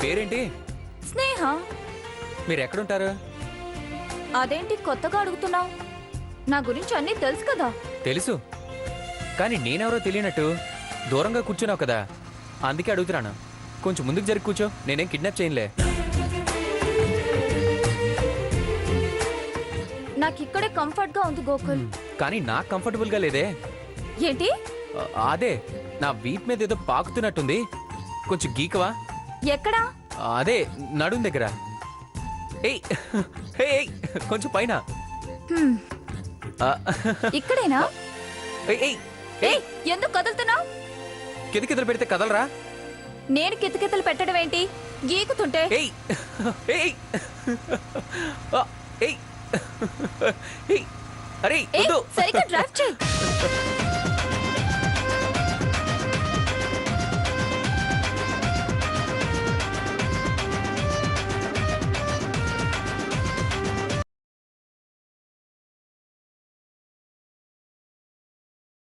పేరేంటి? స్నేహ. మీరు ఎక్కడుంటారు? అదేంటి కొత్తగా అడుగుతున్నావు? నా గురించి అన్నీ తెలుసు కదా. తెలుసు, కానీ నేనెవరో తెలియనట్టు దూరంగా కూర్చున్నావు కదా, అందుకే అడుగుతున్నాను. కొంచెం ముందుకు జరిగి కూర్చో, నేనేం కిడ్నాప్ చేయనులే. నాకు ఇక్కడే కంఫర్ట్ గా ఉంది గోకుల్. కానీ నాకు కంఫర్టబుల్ గా లేదే. ఏంటి? అదే నా వీప్ మీద ఏదో పాకుతున్నట్టుంది, కొంచెం గీకవా? ఎక్కడా? అదే నడుం దగ్గర. ఏయ్ ఏయ్, కొంచెం పైన. హ్మ్, ఆ, ఇక్కడేనా? ఏయ్ ఏయ్ ఏయ్, ఎందుకు కదులుతున్నావు? కిందకిద్దరు పెడితే కదలరా? నేను కితకితలు పెట్టడం ఏంటి? గీకుతుంటే. ఏయ్ ఏయ్ ఆ, ఏయ్ ఏయ్, అరే ఏయ్, వద్దు. సరిగ్గా డ్రైవ్ చేయి.